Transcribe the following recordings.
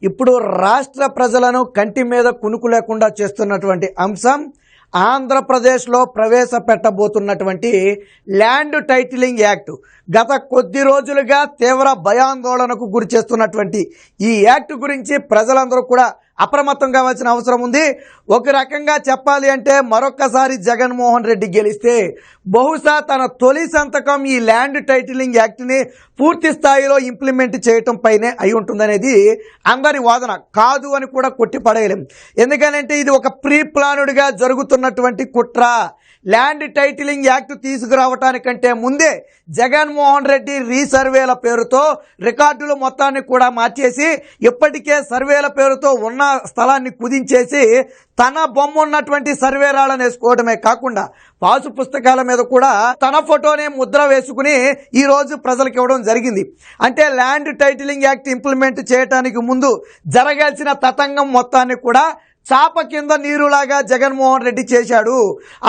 ఇప్పుడు రాష్ట్ర ప్రజలను కంటి మీద కునుకు లేకుండా చేస్తున్నటువంటి అంశం ఆంధ్రప్రదేశ్లో ప్రవేశపెట్టబోతున్నటువంటి ల్యాండ్ టైటిలింగ్ యాక్ట్. గత కొద్ది రోజులుగా తీవ్ర భయాందోళనకు గురి చేస్తున్నటువంటి ఈ యాక్ట్ గురించి ప్రజలందరూ కూడా అప్రమత్తం కావాల్సిన అవసరం ఉంది. ఒక రకంగా చెప్పాలి అంటే మరొక్కసారి జగన్మోహన్ రెడ్డి గెలిస్తే బహుశా తన తొలి సంతకం ఈ ల్యాండ్ టైటిలింగ్ యాక్ట్ని పూర్తి స్థాయిలో ఇంప్లిమెంట్ చేయటం పైనే అయి ఉంటుందనేది అందరి వాదన. కాదు అని కూడా కొట్టిపడేయలేం. ఎందుకనంటే ఇది ఒక ప్రీ ప్లానుడ్గా జరుగుతున్నటువంటి కుట్ర. ల్యాండ్ టైటిలింగ్ యాక్ట్ తీసుకురావటానికంటే ముందే జగన్మోహన్ రెడ్డి రీసర్వేల పేరుతో రికార్డులు మొత్తాన్ని కూడా మార్చేసి ఇప్పటికే సర్వేల పేరుతో ఉన్న స్థలాన్ని కుదించేసి తన బొమ్మ ఉన్నటువంటి సర్వేరాలను వేసుకోవడమే కాకుండా పాసు పుస్తకాల మీద కూడా తన ఫోటోనే ముద్ర వేసుకుని ఈ రోజు ప్రజలకు ఇవ్వడం జరిగింది. అంటే ల్యాండ్ టైటిలింగ్ యాక్ట్ ఇంప్లిమెంట్ చేయడానికి ముందు జరగాల్సిన తతంగం మొత్తాన్ని కూడా చాప కింద నీరులాగా జగన్మోహన్ రెడ్డి చేశాడు.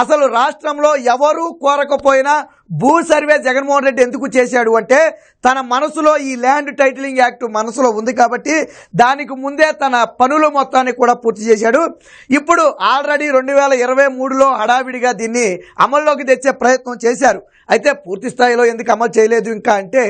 అసలు రాష్ట్రంలో ఎవరూ కోరకపోయినా భూ సర్వే జగన్మోహన్ రెడ్డి ఎందుకు చేశాడు అంటే తన మనసులో ఈ ల్యాండ్ టైటిలింగ్ యాక్ట్ మనసులో ఉంది కాబట్టి దానికి ముందే తన పనులు మొత్తాన్ని కూడా పూర్తి చేశాడు. ఇప్పుడు ఆల్రెడీ 2023లో హడావిడిగా దీన్ని అమల్లోకి తెచ్చే ప్రయత్నం చేశారు. అయితే పూర్తి స్థాయిలో ఎందుకు అమలు చేయలేదు ఇంకా అంటే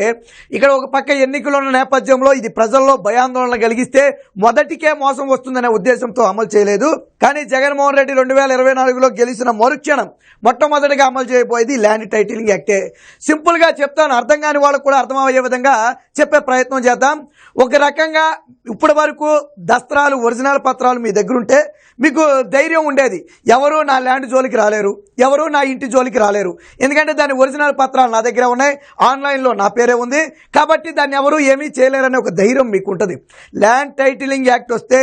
ఇక్కడ ఒక పక్క ఎన్నికలు ఉన్న నేపథ్యంలో ఇది ప్రజల్లో భయాందోళన కలిగిస్తే మొదటికే మోసం వస్తుందనే ఉద్దేశంతో అమలు చేయలేదు. కానీ జగన్మోహన్ రెడ్డి 2024లో గెలిచిన మరుక్షణం మొట్టమొదటిగా అమలు చేయబోయేది ల్యాండ్ టైటిలింగ్ యాక్టే. సింపుల్గా చెప్తాను, అర్థం కాని వాళ్ళకు కూడా అర్థమయ్యే విధంగా చెప్పే ప్రయత్నం చేద్దాం. ఒక రకంగా ఇప్పటి వరకు దస్త్రాలు ఒరిజినల్ పత్రాలు మీ దగ్గర ఉంటే మీకు ధైర్యం ఉండేది, ఎవరు నా ల్యాండ్ జోలికి రాలేరు, ఎవరు నా ఇంటి జోలికి రాలేరు. ఎందుకంటే దాని ఒరిజినల్ పత్రాలు నా దగ్గర ఉన్నాయి, ఆన్లైన్లో నా పేరే ఉంది కాబట్టి దాన్ని ఎవరు ఏమీ చేయలేరనే ఒక ధైర్యం మీకు ఉంటుంది. ల్యాండ్ టైటిలింగ్ యాక్ట్ వస్తే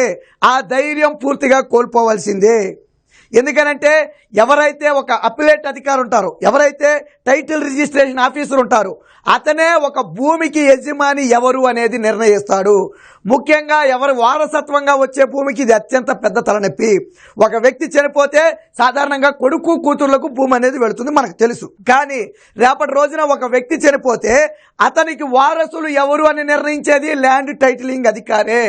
ఆ ధైర్యం పూర్తిగా కోల్పోవాల్సిందే. ఎందుకనంటే ఎవరైతే ఒక అపిలేట్ అధికారి ఉంటారో, ఎవరైతే టైటిల్ రిజిస్ట్రేషన్ ఆఫీసర్ ఉంటారో అతనే ఒక భూమికి యజమాని ఎవరు అనేది నిర్ణయిస్తాడు. ముఖ్యంగా ఎవరు వారసత్వంగా వచ్చే భూమికి ఇది అత్యంత పెద్ద తలనొప్పి. ఒక వ్యక్తి చనిపోతే సాధారణంగా కొడుకు కూతుర్లకు భూమి అనేది వెళుతుంది, మనకు తెలుసు. కానీ రేపటి రోజున ఒక వ్యక్తి చనిపోతే అతనికి వారసులు ఎవరు అని నిర్ణయించేది ల్యాండ్ టైటిలింగ్ అధికారే.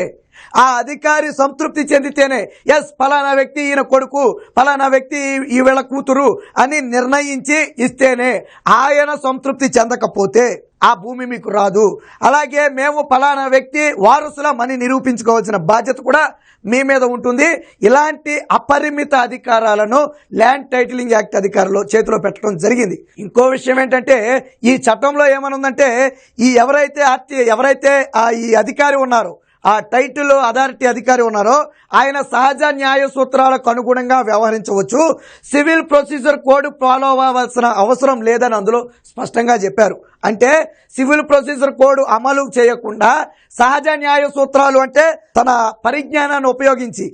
ఆ అధికారి సంతృప్తి చెందితేనే ఎస్ ఫలానా వ్యక్తి ఈయన కొడుకు, ఫలానా వ్యక్తి ఈ వీళ్ళ కూతురు అని నిర్ణయించి ఇస్తేనే. ఆయన సంతృప్తి చెందకపోతే ఆ భూమి మీకు రాదు. అలాగే మేము ఫలానా వ్యక్తి వారసులమని నిరూపించుకోవాల్సిన బాధ్యత కూడా మీ మీద ఉంటుంది. ఇలాంటి అపరిమిత అధికారాలను ల్యాండ్ టైటిలింగ్ యాక్ట్ అధికారులు చేతిలో పెట్టడం జరిగింది. ఇంకో విషయం ఏంటంటే ఈ చట్టంలో ఏమనుందంటే ఈ ఎవరైతే ఈ అధికారి ఉన్నారో, ఆ టైటిల్ అథారిటీ అధికారి ఉన్నారో ఆయన సహజ న్యాయ సూత్రాలకు అనుగుణంగా వ్యవహరించవచ్చు. సివిల్ ప్రొసీజర్ కోడ్ ఫాలో అవ్వాల్సిన అవసరం లేదని అందులో స్పష్టంగా చెప్పారు. అంటే సివిల్ ప్రొసీజర్ కోడ్ అమలు చేయకుండా సహజ న్యాయ సూత్రాలు అంటే తన పరిజ్ఞానాన్ని ఉపయోగించి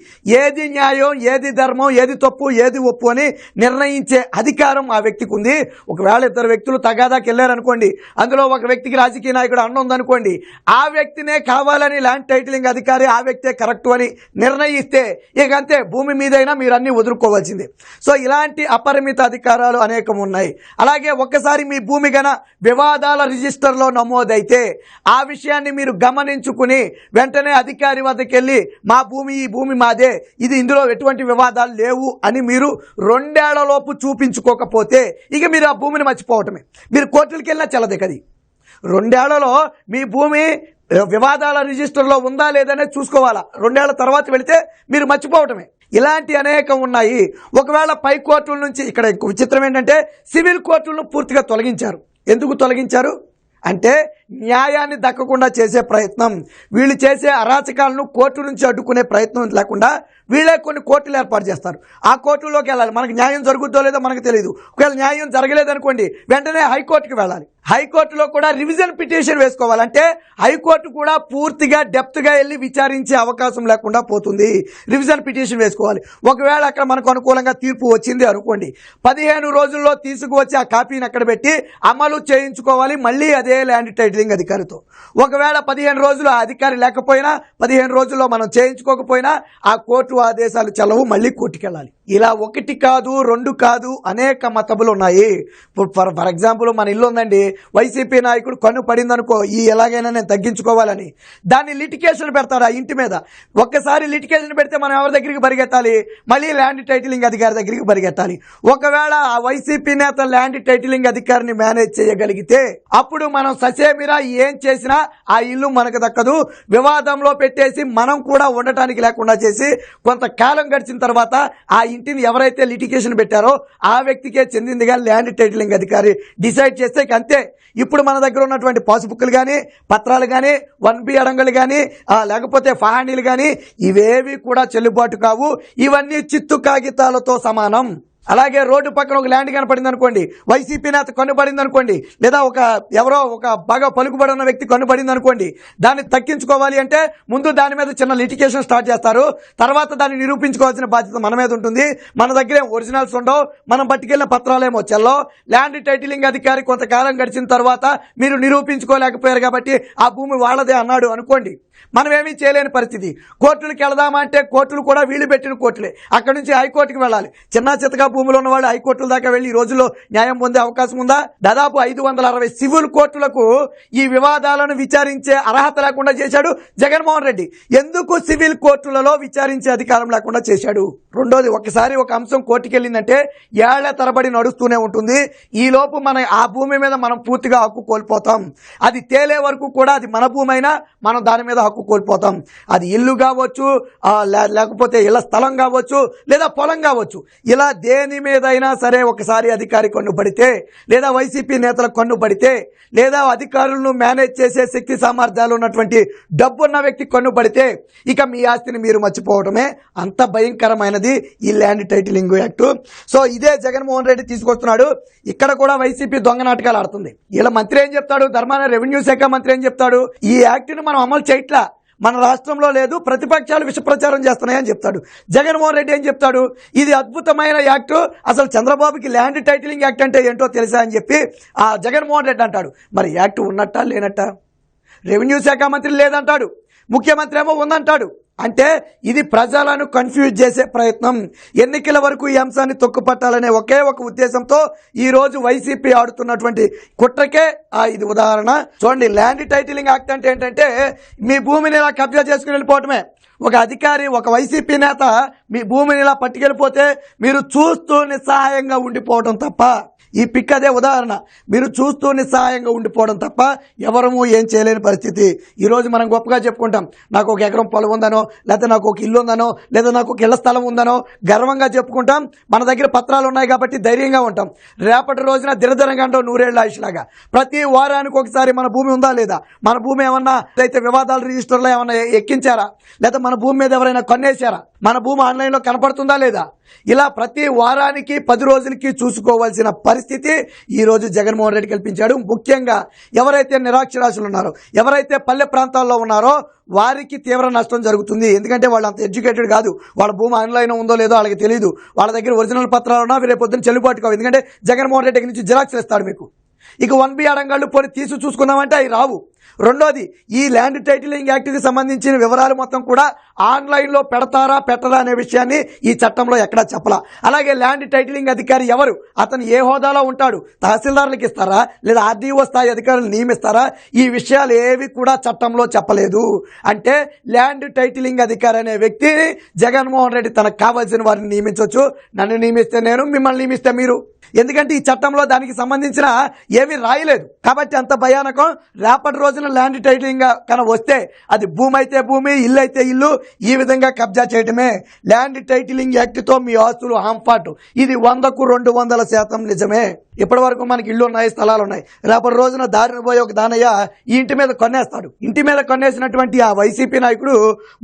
ఏది న్యాయం, ఏది ధర్మం, ఏది తప్పు, ఏది ఒప్పు అని నిర్ణయించే అధికారం ఆ వ్యక్తికి ఉంది. ఒకవేళ ఇద్దరు వ్యక్తులు తగాదాకి వెళ్ళారనుకోండి, అందులో ఒక వ్యక్తికి రాజకీయ నాయకుడు అన్న ఉందనుకోండి, ఆ వ్యక్తినే కావాలని ల్యాండ్ టైటిలింగ్ అధికారి ఆ వ్యక్తే కరెక్ట్ అని నిర్ణయిస్తే ఇక అంతే, భూమి మీదైనా మీరు అన్ని వదులుకోవాల్సిందే. సో ఇలాంటి అపరిమిత అధికారాలు అనేకం ఉన్నాయి. అలాగే ఒక్కసారి మీ భూమి గన వివాదాల రిజిస్టర్లో నమోదైతే ఆ విషయాన్ని మీరు గమనించుకుని వెంటనే అధికారి వద్దకు వెళ్ళి మా భూమి, ఈ భూమి మాదే, ఇది ఇందులో ఎటువంటి వివాదాలు లేవు అని మీరు 2 ఏళ్లలోపు చూపించుకోకపోతే ఇక మీరు ఆ భూమిని మర్చిపోవటమే. మీరు కోర్టులకు వెళ్ళినా చెల్లదెక్కది. 2 ఏళ్లలో మీ భూమి వివాదాల రిజిస్టర్లో ఉందా లేదనే చూసుకోవాలా. 2 ఏళ్ల తర్వాత వెళితే మీరు మర్చిపోవటమే. ఇలాంటి అనేకం ఉన్నాయి. ఒకవేళ పై కోర్టుల నుంచి, ఇక్కడ విచిత్రం ఏంటంటే సివిల్ కోర్టులను పూర్తిగా తొలగించారు. ఎందుకు తొలగించారు అంటే న్యాయాన్ని దక్కకుండా చేసే ప్రయత్నం, వీళ్ళు చేసే అరాచకాలను కోర్టు నుంచి అడ్డుకునే ప్రయత్నం లేకుండా వీళ్ళే కొన్ని కోర్టులు ఏర్పాటు చేస్తారు. ఆ కోర్టులోకి వెళ్ళాలి. మనకు న్యాయం జరుగుతుందో లేదో మనకు తెలియదు. ఒకవేళ న్యాయం జరగలేదనుకోండి వెంటనే హైకోర్టుకి వెళ్ళాలి. హైకోర్టులో కూడా రివిజన్ పిటిషన్ వేసుకోవాలంటే హైకోర్టు కూడా పూర్తిగా డెప్త్గా వెళ్ళి విచారించే అవకాశం లేకుండా పోతుంది. రివిజన్ పిటిషన్ వేసుకోవాలి. ఒకవేళ అక్కడ మనకు అనుకూలంగా తీర్పు వచ్చింది అనుకోండి, 15 రోజుల్లో తీసుకువచ్చి ఆ కాపీని అక్కడ పెట్టి అమలు చేయించుకోవాలి. మళ్ళీ అదే ల్యాండ్ టైటిల్ టైటిలింగ్ అధికారితో. ఒకవేళ 15 రోజులు ఆ అధికారి లేకపోయినా 15 రోజుల్లో మనం చేయించుకోకపోయినా ఆ కోర్టు ఆదేశాలు చెల్లవు, మళ్ళీ కోర్టుకి వెళ్ళాలి. ఇలా ఒకటి కాదు, రెండు కాదు, అనేక మతబులు ఉన్నాయి. ఫర్ ఎగ్జాంపుల్ మన ఇల్లు ఉందండి, వైసీపీ నాయకుడు కన్ను పడింది అనుకో, ఈ ఎలాగైనా నేను తగ్గించుకోవాలని దాన్ని లిటికేషన్ పెడతాడు ఆ ఇంటి మీద. ఒక్కసారి లిటికేషన్ పెడితే మనం ఎవరి దగ్గరికి పరిగెత్తాలి? మళ్ళీ ల్యాండ్ టైటిలింగ్ అధికారి దగ్గరికి పరిగెత్తాలి. ఒకవేళ ఆ వైసీపీ నేత ల్యాండ్ టైటిలింగ్ అధికారిని మేనేజ్ చేయగలిగితే అప్పుడు మనం ససేమిరా ఏం చేసినా ఆ ఇల్లు మనకు దక్కదు. వివాదంలో పెట్టేసి మనం కూడా ఉండటానికి లేకుండా చేసి కొంతకాలం గడిచిన తర్వాత ఆ ఇంటిని ఎవరైతే లిటికేషన్ పెట్టారో ఆ వ్యక్తికే చెందిందిగా ల్యాండ్ టైటిలింగ్ అధికారి డిసైడ్ చేస్తే అంతే. ఇప్పుడు మన దగ్గర ఉన్నటువంటి పాస్బుక్లు కానీ, పత్రాలు కానీ, 1B అడంగలు కానీ, లేకపోతే ఫహానీలు కానీ ఇవేవి కూడా చెల్లుబాటు కావు. ఇవన్నీ చిత్తు కాగితాలతో సమానం. అలాగే రోడ్డు పక్కన ఒక ల్యాండ్ కనపడింది అనుకోండి, వైసీపీ నేత కన్నుపడింది అనుకోండి, లేదా ఎవరో ఒక బాగా పలుకుబడి ఉన్న వ్యక్తి కన్నుపడింది అనుకోండి, దాన్ని తక్కించుకోవాలి అంటే ముందు దాని మీద చిన్న లిటికేషన్ స్టార్ట్ చేస్తారు. తర్వాత దాన్ని నిరూపించుకోవాల్సిన బాధ్యత మన మీద ఉంటుంది. మన దగ్గర ఒరిజినల్స్ ఉండవు, మనం పట్టుకెళ్ళిన పత్రాలేమో చెల్లో. ల్యాండ్ టైటిలింగ్ అధికారి కొంతకాలం గడిచిన తర్వాత మీరు నిరూపించుకోలేకపోయారు కాబట్టి ఆ భూమి వాళ్ళదే అన్నాడు అనుకోండి, మనమేమీ చేయలేని పరిస్థితి. కోర్టులకు వెళదామా అంటే కోర్టులు కూడా వీళ్ళు పెట్టిన కోర్టులే, అక్కడి నుంచి హైకోర్టుకి వెళ్ళాలి. చిన్న చితగా భూములు ఉన్న వాళ్ళు హైకోర్టుల దాకా వెళ్ళి ఈ రోజుల్లో న్యాయం పొందే అవకాశం ఉందా? దాదాపు 560 సివిల్ కోర్టులకు ఈ వివాదాలను విచారించే అర్హత లేకుండా చేశాడు జగన్మోహన్ రెడ్డి. ఎందుకు సివిల్ కోర్టులలో విచారించే అధికారం లేకుండా చేశాడు? రెండోది, ఒకసారి ఒక అంశం కోర్టుకి వెళ్ళిందంటే ఏళ్ల తరబడి నడుస్తూనే ఉంటుంది. ఈ లోపు మన ఆ భూమి మీద మనం పూర్తిగా హక్కు కోల్పోతాం. అది తేలే వరకు కూడా అది మన భూమి అయినా మనం దాని మీద హక్కు కోల్పోతాం. అది ఇల్లు కావచ్చు, లేకపోతే ఇళ్ల స్థలం కావచ్చు, లేదా పొలం కావచ్చు. ఇలా దేని మీదైనా సరే ఒకసారి అధికారి కన్ను పడితే, లేదా వైసీపీ నేతలకు కన్ను పడితే, లేదా అధికారులను మేనేజ్ చేసే శక్తి సామర్థ్యాలు ఉన్నటువంటి డబ్బున్న వ్యక్తి కన్ను పడితే ఇక మీ ఆస్తిని మీరు మర్చిపోవడమే. అంత భయంకరమైనది ఈ ల్యాండ్ టైటిలింగ్ యాక్ట్. సో ఇదే జగన్మోహన్ రెడ్డి తీసుకొస్తున్నాడు. ఇక్కడ కూడా వైసీపీ దొంగ నాటకాలు ఆడుతుంది. ఇలా మంత్రి ఏం చెప్తాడు, ధర్మాన రెవెన్యూ శాఖ మంత్రి ఏం చెప్తాడు, ఈ యాక్ట్ ని మనం అమలు చేయట్లా, మన రాష్ట్రంలో లేదు, ప్రతిపక్షాలు విష ప్రచారం చేస్తున్నాయని చెప్తాడు. జగన్మోహన్ రెడ్డి ఏం చెప్తాడు, ఇది అద్భుతమైన యాక్ట్, అసలు చంద్రబాబుకి ల్యాండ్ టైటిలింగ్ యాక్ట్ అంటే ఏంటో తెలుసా అని చెప్పి ఆ జగన్మోహన్ రెడ్డి అంటాడు. మరి యాక్ట్ ఉన్నట్టా లేనట్టా? రెవెన్యూ శాఖ మంత్రి లేదంటాడు, ముఖ్యమంత్రి ఏమో ఉందంటాడు. అంటే ఇది ప్రజలను కన్ఫ్యూజ్ చేసే ప్రయత్నం. ఎన్నికల వరకు ఈ అంశాన్ని తొక్కుపట్టాలనే ఒకే ఒక ఉద్దేశంతో ఈ రోజు వైసీపీ ఆడుతున్నటువంటి కుట్రకే ఇది ఉదాహరణ. చూడండి, ల్యాండ్ టైటిలింగ్ యాక్ట్ అంటే ఏంటంటే మీ భూమిని ఇలా కబ్జా చేసుకుని వెళ్ళిపోవటమే. ఒక అధికారి, ఒక వైసీపీ నేత మీ భూమిని ఇలా పట్టుకెళ్ళిపోతే మీరు చూస్తూ నిస్సహాయంగా ఉండిపోవడం తప్ప, ఈ పిక్ అదే ఉదాహరణ, మీరు చూస్తూ నిస్సహాయంగా ఉండిపోవడం తప్ప ఎవరము ఏం చేయలేని పరిస్థితి. ఈరోజు మనం గొప్పగా చెప్పుకుంటాం, నాకు 1 ఎకరం పొలం ఉందనో, లేదా నాకు 1 ఇల్లు ఉందనో, లేదా నాకు 1 ఇళ్ల స్థలం ఉందనో గర్వంగా చెప్పుకుంటాం. మన దగ్గర పత్రాలు ఉన్నాయి కాబట్టి ధైర్యంగా ఉంటాం. రేపటి రోజున దిరదరంగా అంటాం, 100 ఏళ్ల ఆయుష్లాగా. ప్రతి వారానికి ఒకసారి మన భూమి ఉందా లేదా, మన భూమి ఏమన్నా అయితే వివాదాల రిజిస్టర్లో ఏమన్నా ఎక్కించారా, లేదా మన భూమి మీద ఎవరైనా కన్నేశారా, మన భూమి ఆన్లైన్లో కనపడుతుందా లేదా, ఇలా ప్రతి వారానికి 10 రోజులకి చూసుకోవాల్సిన పరిస్థితి ఈ రోజు జగన్మోహన్ రెడ్డి కల్పించాడు. ముఖ్యంగా ఎవరైతే నిరాక్షరాస్యులు ఉన్నారో, ఎవరైతే పల్లె ప్రాంతాల్లో ఉన్నారో వారికి తీవ్ర నష్టం జరుగుతుంది. ఎందుకంటే వాళ్ళు అంత ఎడ్యుకేటెడ్ కాదు, వాళ్ళ భూమి ఆన్లైన్ ఉందో లేదో వాళ్ళకి తెలియదు, వాళ్ళ దగ్గర ఒరిజినల్ పత్రాలు ఉన్నా రేపు పొద్దున్న చెల్లుబాటు కావు. ఎందుకంటే జగన్మోహన్ రెడ్డి దగ్గర నుంచి జిరాక్స్ ఇస్తాడు మీకు. ఇక 1B అడంగాళ్ళు పోనీ తీసి చూసుకుందామంటే అవి రావు. రెండోది, ఈ ల్యాండ్ టైటిలింగ్ యాక్ట్కి సంబంధించిన వివరాలు మొత్తం కూడా ఆన్లైన్లో పెడతారా పెట్టరా అనే విషయాన్ని ఈ చట్టంలో ఎక్కడా చెప్పలా. అలాగే ల్యాండ్ టైటిలింగ్ అధికారి ఎవరు, అతను ఏ హోదాలో ఉంటాడు, తహసీల్దార్లకు ఇస్తారా లేదా ఆర్డీఓ స్థాయి అధికారులు నియమిస్తారా, ఈ విషయాలు ఏవి కూడా చట్టంలో చెప్పలేదు. అంటే ల్యాండ్ టైటిలింగ్ అధికారి అనే వ్యక్తిని జగన్మోహన్ రెడ్డి తనకు కావాల్సిన వారిని నియమించవచ్చు. నన్ను నియమిస్తే నేను, మిమ్మల్ని నియమిస్తే మీరు. ఎందుకంటే ఈ చట్టంలో దానికి సంబంధించిన ఏమీ రాయలేదు కాబట్టి అంత భయానకం. రేపటి రోజున ల్యాండ్ టైటిలింగ్ కనుక వస్తే అది భూమి అయితే భూమి, ఇల్లు అయితే ఇల్లు, ఈ విధంగా కబ్జా చేయటమే. ల్యాండ్ టైటిలింగ్ యాక్ట్తో మీ ఆస్తులు హాంఫాట్, ఇది 100కు 200% నిజమే. ఇప్పటి వరకు మనకి ఇళ్ళు ఉన్నాయి, స్థలాలు ఉన్నాయి. రేపటి రోజున దారిని పోయి ఒక దానయ్య ఈ ఇంటి మీద కొనేస్తాడు. ఇంటి మీద కొనేసినటువంటి ఆ వైసీపీ నాయకుడు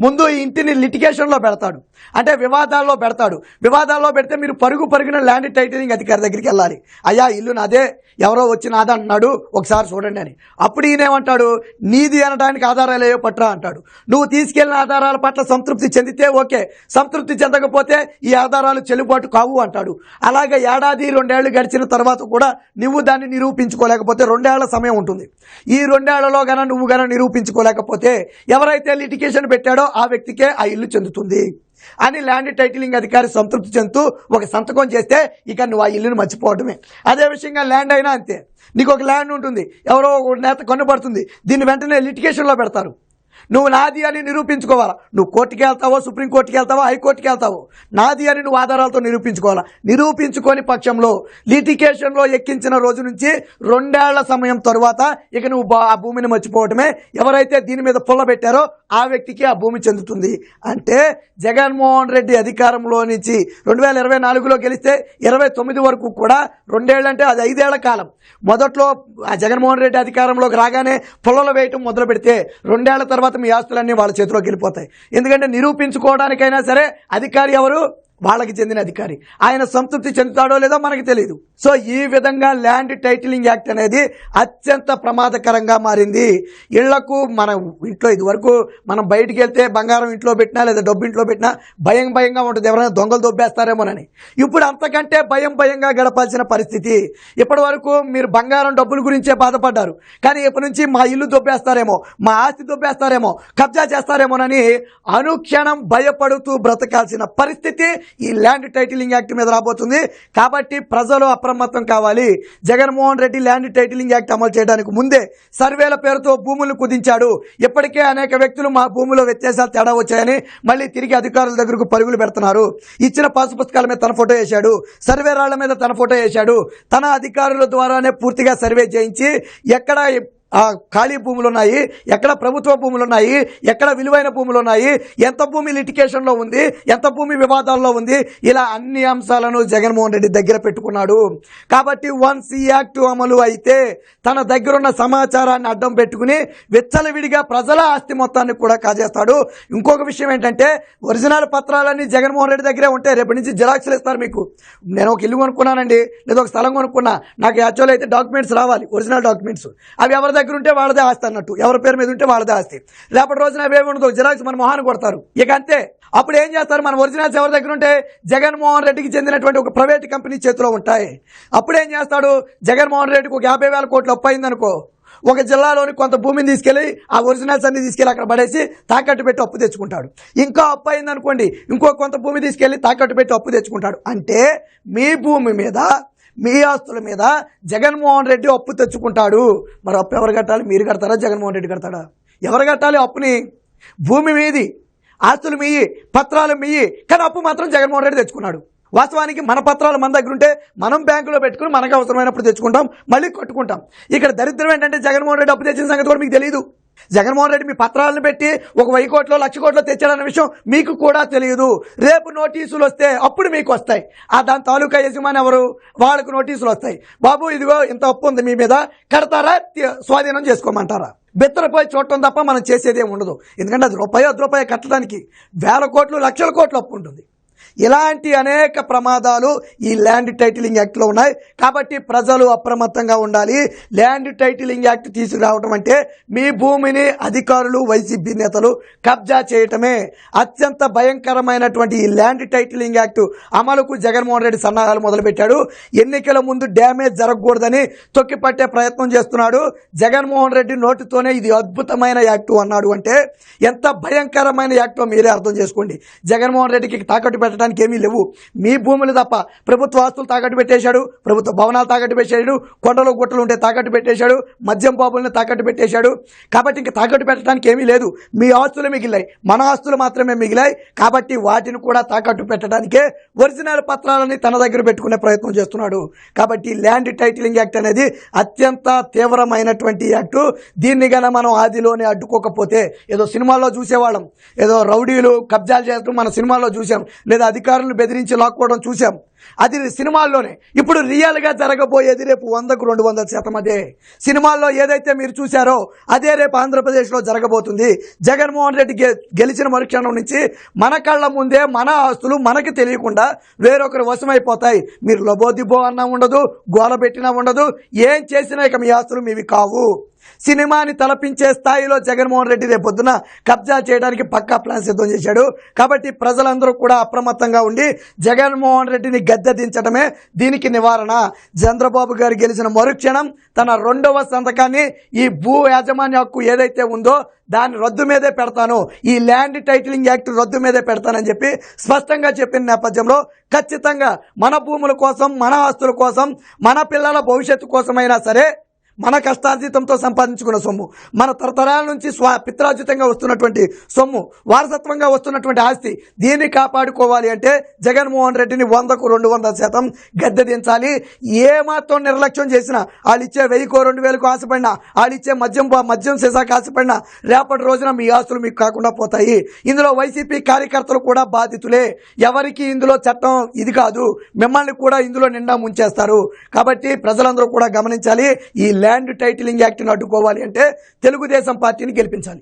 ముందు ఈ ఇంటిని లిటిగేషన్లో పెడతాడు, అంటే వివాదాల్లో పెడతాడు. వివాదాల్లో పెడితే మీరు పరుగున ల్యాండ్ టైటిలింగ్ అధికారి దగ్గరికి వెళ్ళాలి. అయ్యా ఇల్లు నాదే, ఎవరో వచ్చి నాదే అంటున్నాడు, ఒకసారి చూడండి అని. అప్పుడు ఈయనేమంటాడు, నీది అనడానికి ఆధారాలు ఏవో పట్రా అంటాడు. నువ్వు తీసుకెళ్లిన ఆధారాల పట్ల సంతృప్తి చెందితే ఓకే, సంతృప్తి చెందకపోతే ఈ ఆధారాలు చెల్లుబాటు కావు అంటాడు. అలాగే 1-2 ఏళ్లు గడిచిన తర్వాత కూడా నువ్వు దాన్ని నిరూపించుకోలేకపోతే 2 ఏళ్ల సమయం ఉంటుంది. ఈ 2 ఏళ్లలో నువ్వు నిరూపించుకోలేకపోతే ఎవరైతే లిటిగేషన్ పెట్టాడో ఆ వ్యక్తికే ఆ ఇల్లు చెందుతుంది అని ల్యాండ్ టైటిలింగ్ అధికారి సంతృప్తి చెందుతూ ఒక సంతకం చేస్తే ఇక నువ్వు ఆ ఇల్లును మర్చిపోవడమే. అదే విషయంగా ల్యాండ్ అయినా అంతే. నీకు ఒక ల్యాండ్ ఉంటుంది, ఎవరో నేత కొనబడుతుంది, దీన్ని వెంటనే లిటిగేషన్లో పెడతారు. నువ్వు నాది అని నిరూపించుకోవాలా. నువ్వు కోర్టుకి వెళ్తావో, సుప్రీంకోర్టుకి వెళ్తావో, హైకోర్టుకి వెళ్తావో, నాది అని నువ్వు ఆధారాలతో నిరూపించుకోవాలా. నిరూపించుకోని పక్షంలో లిటిగేషన్లో ఎక్కించిన రోజు నుంచి 2 ఏళ్ల సమయం తరువాత ఇక నువ్వు ఆ భూమిని మర్చిపోవటమే. ఎవరైతే దీని మీద పుల్ల పెట్టారో ఆ వ్యక్తికి ఆ భూమి చెందుతుంది. అంటే జగన్మోహన్ రెడ్డి అధికారంలో నుంచి 2024లో గెలిస్తే 29 వరకు కూడా 2 ఏళ్ళంటే అది 5 ఏళ్ల కాలం. మొదట్లో ఆ జగన్మోహన్ రెడ్డి అధికారంలోకి రాగానే పుల్లలు వేయటం మొదలు పెడితే 2 ఏళ్ల తర్వాత మీ ఆస్తులన్నీ వాళ్ళ చేతిలోకి వెళ్ళిపోతాయి. ఎందుకంటే నిరూపించుకోవడానికైనా సరే అధికారి ఎవరు? వాళ్ళకి చెందిన అధికారి. ఆయన సంతృప్తి చెందుతాడో లేదో మనకు తెలియదు. సో ఈ విధంగా ల్యాండ్ టైటిలింగ్ యాక్ట్ అనేది అత్యంత ప్రమాదకరంగా మారింది. ఇళ్లకు మనం ఇంట్లో ఇదివరకు మనం బయటికి వెళ్తే బంగారం ఇంట్లో పెట్టినా లేదా డబ్బు ఇంట్లో పెట్టినా భయంగా ఉంటుంది, ఎవరైనా దొంగలు దొబ్బేస్తారేమోనని. ఇప్పుడు అంతకంటే భయంగా గడపాల్సిన పరిస్థితి. ఇప్పటి వరకు మీరు బంగారం డబ్బుల గురించే బాధపడ్డారు, కానీ ఇప్పటి నుంచి మా ఇల్లు దొబ్బేస్తారేమో, మా ఆస్తి దొబ్బేస్తారేమో, కబ్జా చేస్తారేమోనని అనుక్షణం భయపడుతూ బ్రతకాల్సిన పరిస్థితి ఈ ల్యాండ్ టైటిలింగ్ యాక్ట్ మీద రాబోతుంది. కాబట్టి ప్రజలు అప్రమత్తం కావాలి. Jaganmohan Reddy land titling act అమలు చేయడానికి ముందే సర్వేల పేరుతో భూములు కుదించాడు. ఇప్పటికే అనేక వ్యక్తులు మా భూమిలో వ్యత్యాసాలు తేడా వచ్చాయని మళ్ళీ తిరిగి అధికారుల దగ్గరకు పరుగులు పెడుతున్నారు. ఇచ్చిన పాసు పుస్తకాల మీద తన ఫోటో వేశాడు, సర్వే రాళ్ల మీద తన ఫోటో వేశాడు. తన అధికారుల ద్వారానే పూర్తిగా సర్వే చేయించి ఎక్కడ ఖాళీ భూములు ఉన్నాయి, ఎక్కడ ప్రభుత్వ భూములు ఉన్నాయి, ఎక్కడ విలువైన భూములు ఉన్నాయి, ఎంత భూమి లిటిగేషన్లో ఉంది, ఎంత భూమి వివాదాల్లో ఉంది, ఇలా అన్ని అంశాలను జగన్మోహన్ రెడ్డి దగ్గర పెట్టుకున్నాడు. కాబట్టి వన్స్ ఈ యాక్ట్ అమలు అయితే తన దగ్గరున్న సమాచారాన్ని అడ్డం పెట్టుకుని విచ్చలవిడిగా ప్రజల ఆస్తి మొత్తాన్ని కూడా కాజేస్తాడు. ఇంకొక విషయం ఏంటంటే ఒరిజినల్ పత్రాలన్నీ జగన్మోహన్ రెడ్డి దగ్గరే ఉంటాయి. రేపటి నుంచి జిరాక్స్లు ఇస్తారు మీకు. నేను ఒక ఇల్లు కొనుక్కున్నానండి, లేదా ఒక స్థలం కొనుక్కున్నా, నాకు యాక్చువల్ అయితే డాక్యుమెంట్స్ రావాలి, ఒరిజినల్ డాక్యుమెంట్స్. అవి ఎవరి దగ్గర ఉంటే వాళ్ళదే ఆస్తి అన్నట్టు, ఎవరి పేరు మీద ఉంటే వాళ్ళదే ఆస్తి. రేపటి రోజున అవేమి ఉండదు, జిరాక్స్ మన మొహాన్ని కొడతారు. ఇక అంతే. అప్పుడు ఏం చేస్తారు? మన ఒరిజినల్స్ ఎవరి దగ్గర ఉంటే జగన్మోహన్ రెడ్డికి చెందినటువంటి ఒక ప్రైవేట్ కంపెనీ చేతిలో ఉంటాయి. అప్పుడు ఏం చేస్తాడు? జగన్మోహన్ రెడ్డికి ఒక 50,000 కోట్లు అప్పు అయిందనుకో, ఒక జిల్లాలోని కొంత భూమిని తీసుకెళ్లి ఆ ఒరిజినల్స్ అన్ని తీసుకెళ్లి అక్కడ పడేసి తాకట్టు పెట్టి అప్పు తెచ్చుకుంటాడు. ఇంకా అప్పు అయిందనుకోండి, ఇంకో కొంత భూమి తీసుకెళ్లి తాకట్టు పెట్టి అప్పు తెచ్చుకుంటాడు. అంటే మీ భూమి మీద, మీ ఆస్తుల మీద జగన్మోహన్ రెడ్డి అప్పు తెచ్చుకుంటాడు. మరి అప్పు ఎవరు కట్టాలి? మీరు కడతారా, జగన్మోహన్ రెడ్డి కడతాడా? ఎవరు కట్టాలి అప్పుని? భూమి మీది, ఆస్తులు మీయి, పత్రాలు మీయి, కానీ అప్పు మాత్రం జగన్మోహన్ రెడ్డి తెచ్చుకున్నాడు. వాస్తవానికి మన పత్రాలు మన దగ్గర ఉంటే మనం బ్యాంకులో పెట్టుకుని మనకు అవసరమైనప్పుడు తెచ్చుకుంటాం, మళ్ళీ కట్టుకుంటాం. ఇక్కడ దరిద్రం ఏంటంటే జగన్మోహన్ రెడ్డి అప్పు తెచ్చిన సంగతి కూడా మీకు తెలియదు. జగన్మోహన్ రెడ్డి మీ పత్రాలను పెట్టి ఒక 1000 కోట్లో 1,00,000 కోట్లో తెచ్చాడన్న విషయం మీకు కూడా తెలియదు. రేపు నోటీసులు వస్తే అప్పుడు మీకు వస్తాయి. దాని తాలూకా యజమాని ఎవరు? వాళ్ళకు నోటీసులు వస్తాయి. బాబు ఇదిగో ఇంత అప్పు ఉంది మీ మీద, కడతారా, స్వాధీనం చేసుకోమంటారా? బెత్తరపోయి చూడటం తప్ప మనం చేసేదేం ఉండదు. ఎందుకంటే అది రూపాయో 10 రూపాయో కట్టడానికి 1,000 కోట్లు 1,00,000 కోట్లు అప్పు ఉంటుంది. ఇలాంటి అనేక ప్రమాదాలు ఈ ల్యాండ్ టైటిలింగ్ యాక్ట్లో ఉన్నాయి. కాబట్టి ప్రజలు అప్రమత్తంగా ఉండాలి. ల్యాండ్ టైటిలింగ్ యాక్ట్ తీసుకురావడం అంటే మీ భూమిని అధికారులు, వైసీపీ నేతలు కబ్జా చేయటమే. అత్యంత భయంకరమైనటువంటి ఈ ల్యాండ్ టైటిలింగ్ యాక్ట్ అమలుకు జగన్మోహన్ రెడ్డి సన్నాహాలు మొదలుపెట్టాడు. ఎన్నికల ముందు డ్యామేజ్ జరగకూడదని తొక్కిపట్టే ప్రయత్నం చేస్తున్నాడు. జగన్మోహన్ రెడ్డి నోటితోనే ఇది అద్భుతమైన యాక్ట్ అన్నాడు. అంటే ఎంత భయంకరమైన యాక్టో మీరే అర్థం చేసుకోండి. జగన్మోహన్ రెడ్డికి తాకట్టు పెట్టడానికి ఏమీ లేవు, మీ భూములు తప్ప. ప్రభుత్వ ఆస్తులు తాకట్టు పెట్టేశాడు, ప్రభుత్వ భవనాలు తాకట్టు పెట్టేశాడు, కొండలు గుట్టలు ఉంటే తాకట్టు పెట్టేశాడు, మద్యం బాబుల్ని తాకట్టు పెట్టేశాడు. కాబట్టి ఇంకా తాకట్టు పెట్టడానికి ఏమీ లేదు. మీ ఆస్తులు మిగిలాయి, మన ఆస్తులు మాత్రమే మిగిలాయి. కాబట్టి వాటిని కూడా తాకట్టు పెట్టడానికే ఒరిజినల్ పత్రాలని తన దగ్గర పెట్టుకునే ప్రయత్నం చేస్తున్నాడు. కాబట్టి ల్యాండ్ టైటిలింగ్ యాక్ట్ అనేది అత్యంత తీవ్రమైనటువంటి యాక్టు. దీన్ని గన మనం ఆదిలోనే అడ్డుకోకపోతే, ఏదో సినిమాల్లో చూసేవాళ్ళం, ఏదో రౌడీలు కబ్జాలు చేయడం మన సినిమాల్లో చూసాం, లేదా అధికారులను బెదిరించి లాక్కోవడం చూసాం. అది సినిమాల్లోనే. ఇప్పుడు రియల్గా జరగబోయేది రేపు 100కు 200% అదే. సినిమాల్లో ఏదైతే మీరు చూశారో అదే రేపు ఆంధ్రప్రదేశ్లో జరగబోతుంది. జగన్మోహన్ రెడ్డి గెలిచిన మరుక్షణం నుంచి మన కళ్ళ ముందే మన ఆస్తులు మనకి తెలియకుండా వేరొకరు వశమైపోతాయి. మీరు లబోదిబో అన్నా ఉండదు, గోల పెట్టినా ఉండదు, ఏం చేసినా ఇక మీ ఆస్తులు మీవి కావు. సినిమాని తలపించే స్థాయిలో జగన్మోహన్ రెడ్డి రేపొద్దున కబ్జా చేయడానికి పక్కా ప్లాన్ సిద్ధం చేశాడు. కాబట్టి ప్రజలందరూ కూడా అప్రమత్తంగా ఉండి జగన్మోహన్ రెడ్డిని గద్దె దించడమే దీనికి నివారణ. చంద్రబాబు గారు గెలిచిన మరుక్షణం తన 2వ సంతకాన్ని ఈ భూ యాజమాన్య హక్కు ఏదైతే ఉందో దాని రద్దు మీదే పెడతాను, ఈ ల్యాండ్ టైటిలింగ్ యాక్ట్ రద్దు మీదే పెడతానని చెప్పి స్పష్టంగా చెప్పిన నేపథ్యంలో ఖచ్చితంగా మన భూముల కోసం, మన ఆస్తుల కోసం, మన పిల్లల భవిష్యత్తు కోసమైనా సరే మన కష్టార్జితంతో సంపాదించుకున్న సొమ్ము, మన తరతరాల నుంచి పిత్రార్జితంగా వస్తున్నటువంటి సొమ్ము, వారసత్వంగా వస్తున్నటువంటి ఆస్తి, దీన్ని కాపాడుకోవాలి అంటే జగన్మోహన్ రెడ్డిని 100కు 200% గద్దె దించాలి. ఏ మాత్రం నిర్లక్ష్యం చేసినా, వాళ్ళు ఇచ్చే 1000కో 2000కో ఆశపడినా, వాళ్ళు ఇచ్చే మద్యం సీసాకు ఆశపడినా రేపటి రోజున మీ ఆస్తులు మీకు కాకుండా పోతాయి. ఇందులో వైసీపీ కార్యకర్తలు కూడా బాధితులే. ఎవరికి ఇందులో చట్టం ఇది కాదు, మిమ్మల్ని కూడా ఇందులో నిండా ముంచేస్తారు. కాబట్టి ప్రజలందరూ కూడా గమనించాలి. ఈ ల్యాండ్ టైటిలింగ్ యాక్ట్ని అడ్డుకోవాలి అంటే తెలుగుదేశం పార్టీని గెలిపించాలి.